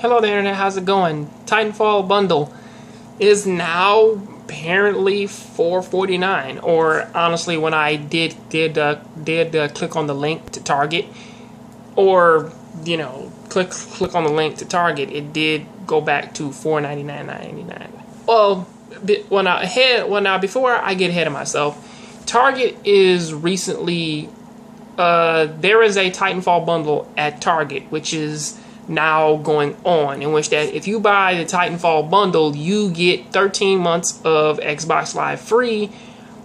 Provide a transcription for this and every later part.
Hello there, internet. How's it going? Titanfall bundle is now apparently $4.49. Or honestly, when I did click on the link to Target, or click on the link to Target, it did go back to $4.99.99. Now before I get ahead of myself, Target is recently there is a Titanfall bundle at Target, which is now going on, in which that if you buy the Titanfall bundle, you get 13 months of Xbox Live free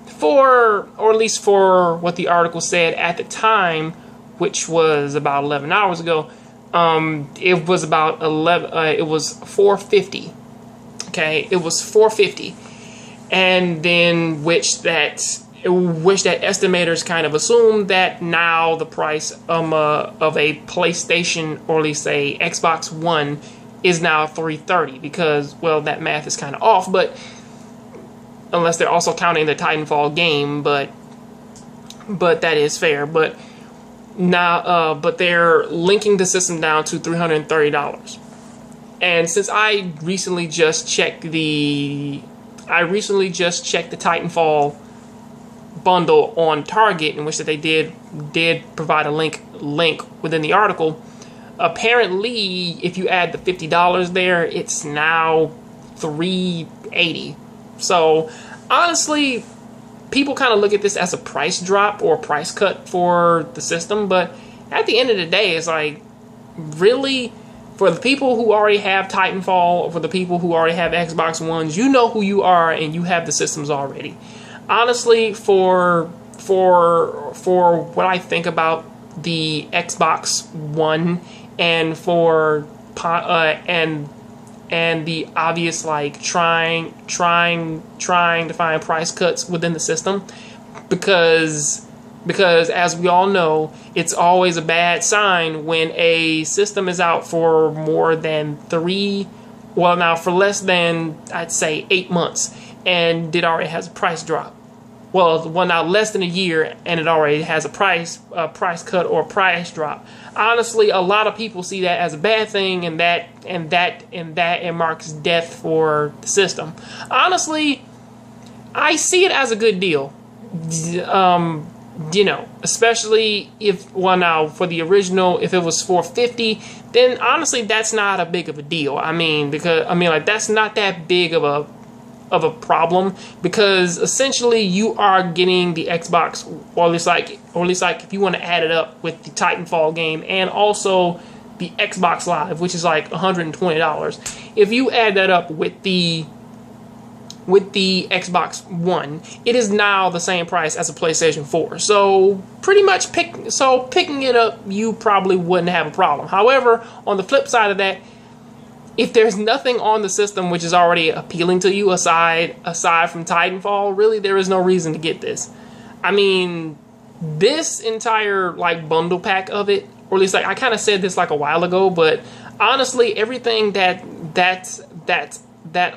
for, or at least for what the article said at the time, which was about 11 hours ago. It was about it was $4.50. Okay, it was $4.50, and then which that estimators kind of assumed that now the price of a PlayStation, or at least a Xbox One, is now $3.30, because, well, that math is kind of off, but unless they're also counting the Titanfall game, but that is fair. But now, but they're linking the system down to $330. And since I recently just checked the Titanfall bundle on Target, in which that they did provide a link within the article. Apparently, if you add the $50 there, it's now $380. So honestly, people kind of look at this as a price drop or a price cut for the system, but at the end of the day, it's like, really, for the people who already have Titanfall, or for the people who already have Xbox Ones, you know who you are and you have the systems already. Honestly, for what I think about the Xbox One, and for and the obvious, like, trying to find price cuts within the system, because as we all know, it's always a bad sign when a system is out for more than for less than, I'd say, 8 months, and it already has a price drop. Well, now less than a year, and it already has a price cut or price drop. Honestly, a lot of people see that as a bad thing, and it marks death for the system. Honestly, I see it as a good deal. Especially if, well, now for the original, if it was $4.50, then honestly that's not a big of a deal. That's not that big of a problem, because essentially you are getting the Xbox, or at least like if you want to add it up with the Titanfall game and also the Xbox Live, which is like $120. If you add that up with the Xbox One, it is now the same price as a PlayStation 4. So pretty much picking it up, you probably wouldn't have a problem. However, on the flip side of that, if there's nothing on the system which is already appealing to you aside from Titanfall, really there is no reason to get this. I mean, this entire bundle pack of it, or at least I kind of said this a while ago, but honestly, everything that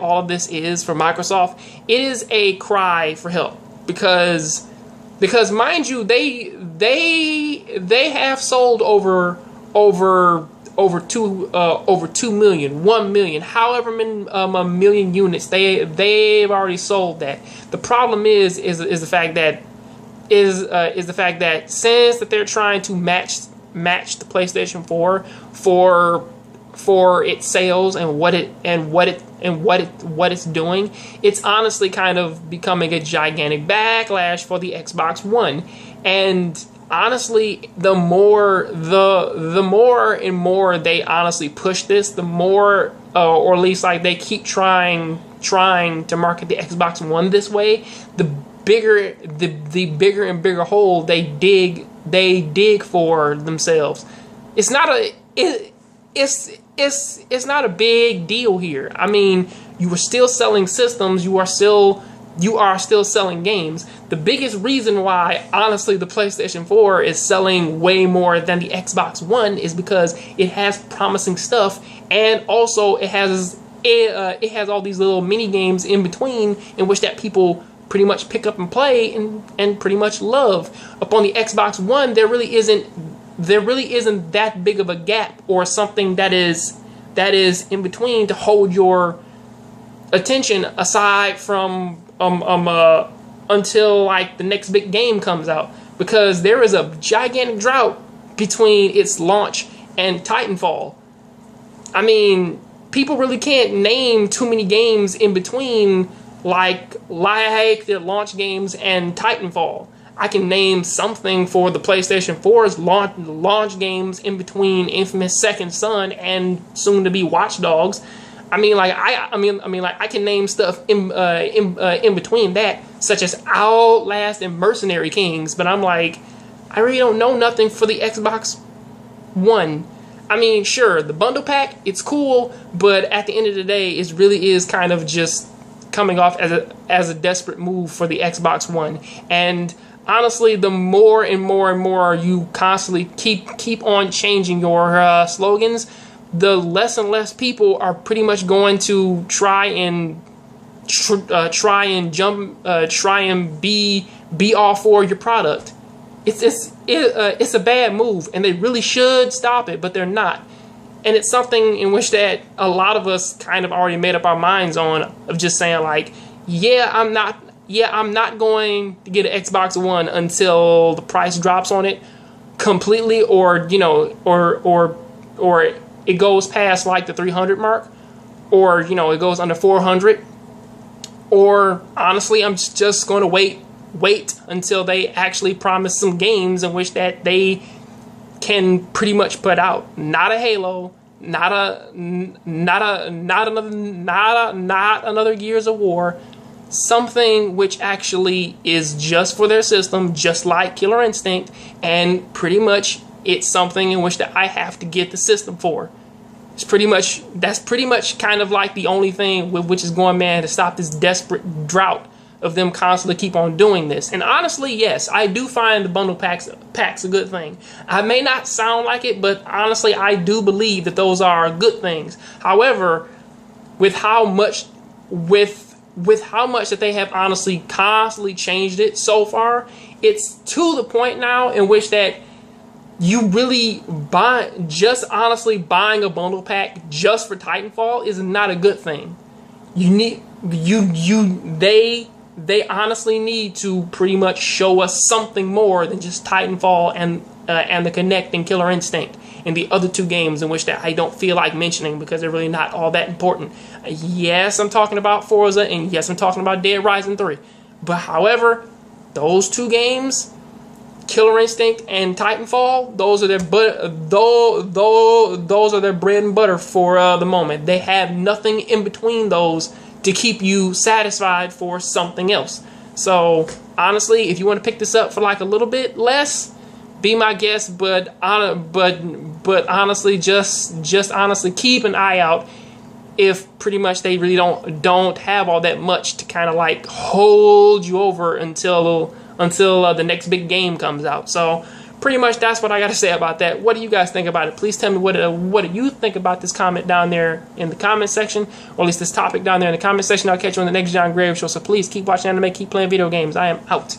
all of this is for Microsoft, it is a cry for help, because mind you, they have sold over 2 million, 1 million, however many million units they've already sold. That the problem is the fact that since that they're trying to match the PlayStation 4 for its sales and what it's doing, it's honestly kind of becoming a gigantic backlash for the Xbox One. And honestly, the more and more they honestly push this, the more, or at least they keep trying to market the Xbox One this way, the bigger and bigger hole they dig for themselves. It's not a big deal here. I mean, you are still selling systems, you are still selling games. The biggest reason why, honestly, the PlayStation 4 is selling way more than the Xbox One is because it has promising stuff, and also it has all these little mini games in between, in which that people pretty much pick up and play and pretty much love. Upon the Xbox One, there really isn't that big of a gap, or something that that is in between to hold your attention aside from until like the next big game comes out, because there is a gigantic drought between its launch and Titanfall. I mean, people really can't name too many games in between like their launch games and Titanfall. I can name something for the PlayStation 4's launch games in between Infamous Second Son and soon to be Watch Dogs. I mean, like I can name stuff in between that, such as Outlast and Mercenary Kings. But I'm like, I really don't know nothing for the Xbox One. I mean, sure, the bundle pack, it's cool, but at the end of the day, it really is kind of just coming off as a desperate move for the Xbox One. And honestly, the more and more you constantly keep on changing your slogans, the less and less people are pretty much going to try and be all for your product. It's a bad move, and they really should stop it, but they're not. And it's something in which that a lot of us kind of already made up our minds on, of just saying like, I'm not going to get an Xbox One until the price drops on it completely, or it goes past like the 300 mark, or it goes under 400, or honestly, I'm just going to wait until they actually promise some games in which that they can pretty much put out. Not a Halo, not another Gears of War. Something which actually is just for their system, just like Killer Instinct, and pretty much it's something in which that I have to get the system for. That's pretty much kind of like the only thing which is going, man, to stop this desperate drought of them constantly keep on doing this. And honestly, yes, I do find the bundle packs a good thing. I may not sound like it, but honestly, I do believe that those are good things. However, with how much that they have honestly constantly changed it so far, it's to the point now in which that you really honestly buying a bundle pack just for Titanfall is not a good thing. They honestly need to pretty much show us something more than just Titanfall and the Connect and Killer Instinct and the other two games in which that I don't feel like mentioning because they're really not all that important. Yes, I'm talking about Forza, and yes, I'm talking about Dead Rising 3. But however, those two games, Killer Instinct and Titanfall, those are their bread and butter for the moment. They have nothing in between those to keep you satisfied for something else. So honestly, if you want to pick this up for like a little bit less, be my guest. But honestly, just honestly keep an eye out if pretty much they really don't have all that much to kind of like hold you over until the next big game comes out. So pretty much that's what I got to say about that. What do you guys think about it? Please tell me what do you think about this comment down there in the comment section, or at least this topic down there in the comment section. I'll catch you on the next John Graves show. So please keep watching anime, keep playing video games. I am out.